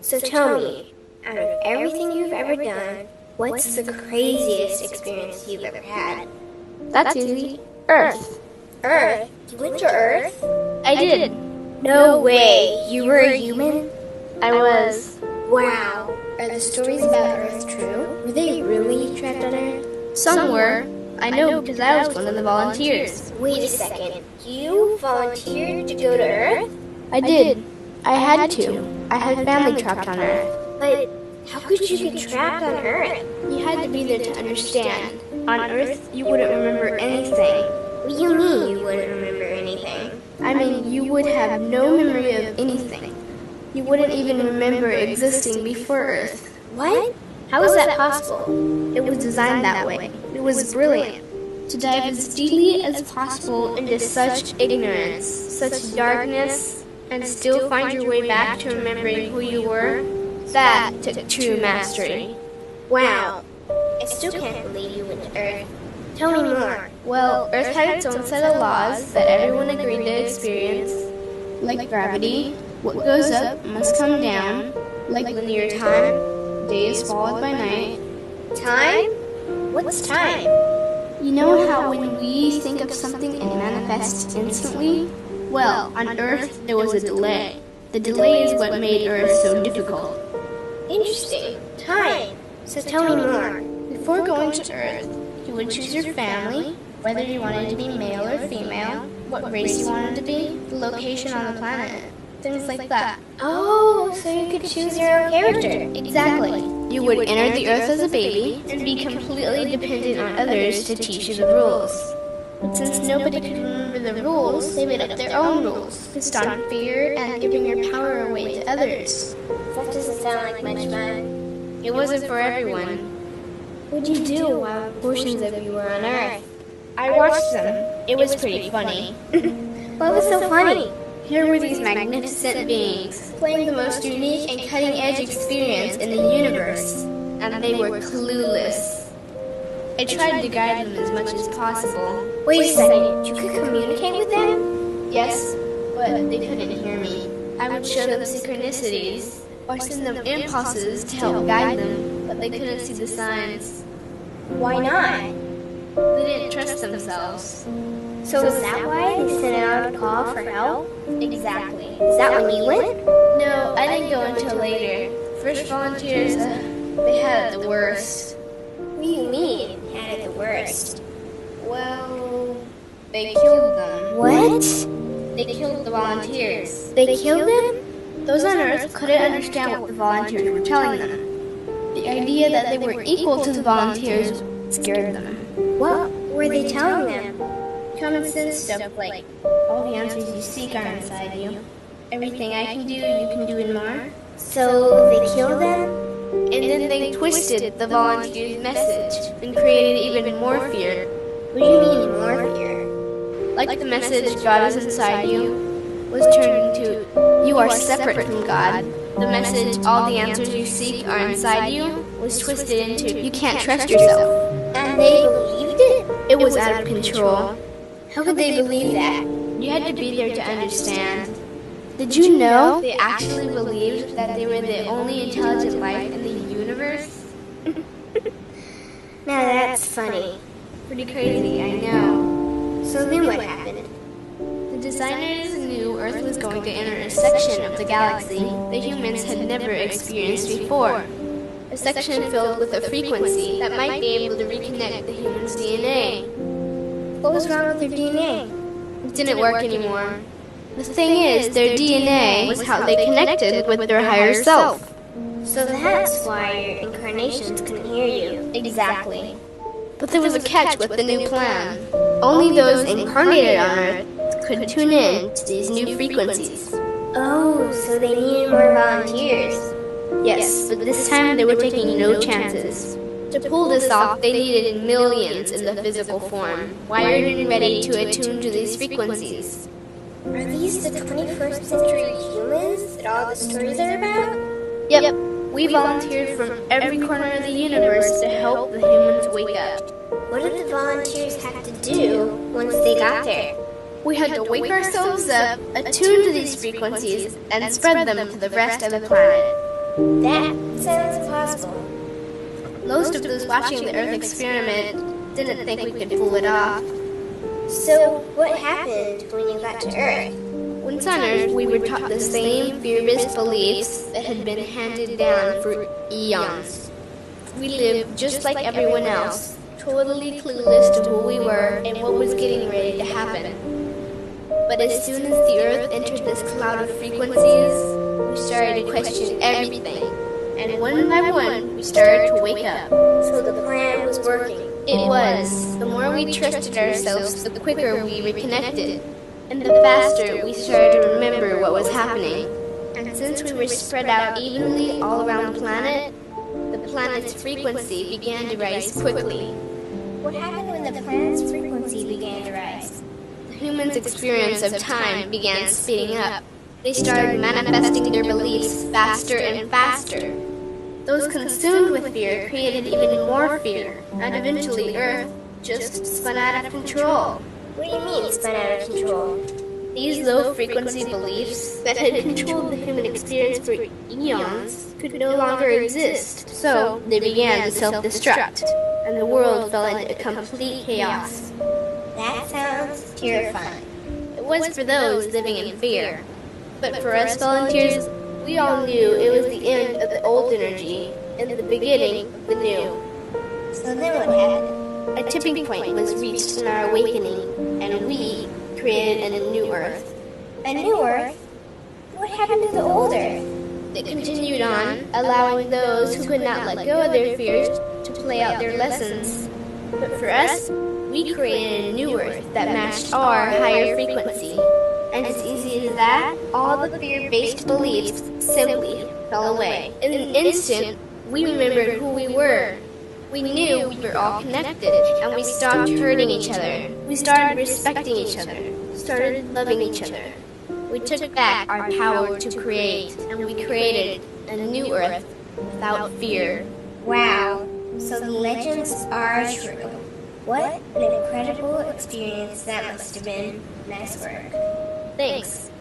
So tell me, out of everything you've ever done, what's the craziest experience you've ever had? That's easy. Earth. Earth? You went to Earth? I did. No way! You were a human? I was. Wow. Are the stories about Earth true? Were they really trapped on Earth? Some were. I know because I was one of the volunteers. Wait a second. You volunteered to go to Earth? I did. I had to. I had family trapped on Earth. But how could you get trapped on Earth? You had to be there to understand. On Earth, you wouldn't remember anything. What do you mean you wouldn't remember anything? I mean, you would have no memory of anything. You wouldn't even remember existing before Earth. What? How is that possible? It was designed that way. It was brilliant. To dive as deeply as possible into such ignorance, such darkness, and still find your way back to remembering who you were, that took true mastery. Wow. I still can't believe you went to Earth. Tell me more. Well, Earth had its own set of laws that everyone agreed to experience, like gravity. What goes up must come down, like linear time. Day is followed by night. Time? What's time? You know how when we think of something it manifests instantly? Well, on Earth there was a delay. The delay is what made Earth so difficult. Interesting. Time. So tell me more. Before going to Earth, you would choose your family, whether you wanted to be male or female, what race you wanted to be, the location on the planet, things like that. Oh, so you could choose your own character. Exactly. You would enter the Earth as a baby and be completely dependent on others to teach you the rules. But since nobody could remember the rules, they made up their own rules, based on fear and giving your power away to others. That doesn't sound like much fun. It wasn't for everyone. What'd you do while portions of you were on Earth? I watched them. It was pretty funny. What was so funny? Here were these magnificent beings, playing the most unique and cutting-edge experience in the universe, and they were clueless. I tried to guide them as much as possible. Wait a second, you could communicate with them? Yes, but they couldn't hear me. I would show them synchronicities, or send them impulses to help guide them, but they couldn't see the signs. Why not? They didn't trust themselves. So is that why they sent out a call for help? Exactly. Is that when you went? No, I didn't go until later. First volunteers, they had it the worst. What do you mean, had it the worst? Well, they killed them. What? They killed the volunteers. They killed them? Those on Earth couldn't understand what the volunteers were telling them. The idea that they were equal to the volunteers scared them. What were they telling them? Common sense stuff like, all the answers you seek are inside you. Everything I can do, you can do and more. So they killed them? And then they twisted the volunteers' message and created even more fear. What do you mean more fear? Like the message God is inside you was turned into you are separate from God. The message all the answers you seek are inside you was twisted into you can't trust yourself. And they believed it? It was out of control. How could they believe that? You had to be there to understand. Did you know they actually believed that they were the only intelligent life in the universe? Now that's funny. Pretty crazy, I know. So then what happened? The designers knew Earth was going to enter a section of the galaxy the humans had never experienced before. A section filled with a frequency that might be able to reconnect the human's DNA. What was wrong with their DNA? It didn't work anymore. The thing is, their DNA was how they connected with their higher self. So that's why your incarnations couldn't hear you. Exactly. But there was a catch with the new plan. Only those incarnated on Earth could tune in to these new frequencies. Oh, so they needed more volunteers. Yes, but this time they were taking no chances. To pull this off, they needed millions in the physical form, wired and ready to attune to these frequencies. Are these the 21st century humans that all the stories are about? Yep. We volunteered from every corner of the universe to help the humans wake up. What did the volunteers have to do once they got there? We had to wake ourselves up, attune to these frequencies, and spread them to the rest of the planet. That sounds impossible. Most of those watching the Earth experiment didn't think we could pull it off. So, what happened when you got to Earth? Once on Earth, we were taught the same fear-based beliefs that had been handed down for eons. We lived just like everyone else, totally clueless to who we were and what was getting ready to happen. But as soon as the Earth entered this cloud of frequencies, we started to question everything. And one by one, we started to wake up. So the plan was working. It was. The more we trusted ourselves, the quicker we reconnected. And the faster we started to remember what was happening. And since we were spread out evenly all around the planet's frequency began to rise quickly. What happened when the planet's frequency began to rise? The humans' experience of time began speeding up. They started manifesting their beliefs faster and faster. Those consumed with fear created even more fear, and eventually Earth just spun out of control. What do you mean, spun out of control? These low-frequency beliefs that had controlled the human experience for eons could no longer exist, so they began to self-destruct, and the world fell into complete chaos. That sounds terrifying. It was for those living in fear, but for us volunteers, we all knew it was the end of the old energy and the beginning of the new. So then what happened? A tipping point was reached in our awakening, and we created a new Earth. A new Earth? What happened to the old Earth? It continued on, allowing those who could not let go of their fears to play out their lessons. But for us, we created a new Earth that matched our higher frequency. And as easy as that, all the fear-based beliefs simply fell away. In an instant, we remembered who we were. We knew we were all connected, and we stopped hurting each other. We started respecting each other, started loving each other. We took back our power to create, and we created a new Earth without fear. Wow, so the legends are true. What an incredible experience that must have been. Nice work. Thanks.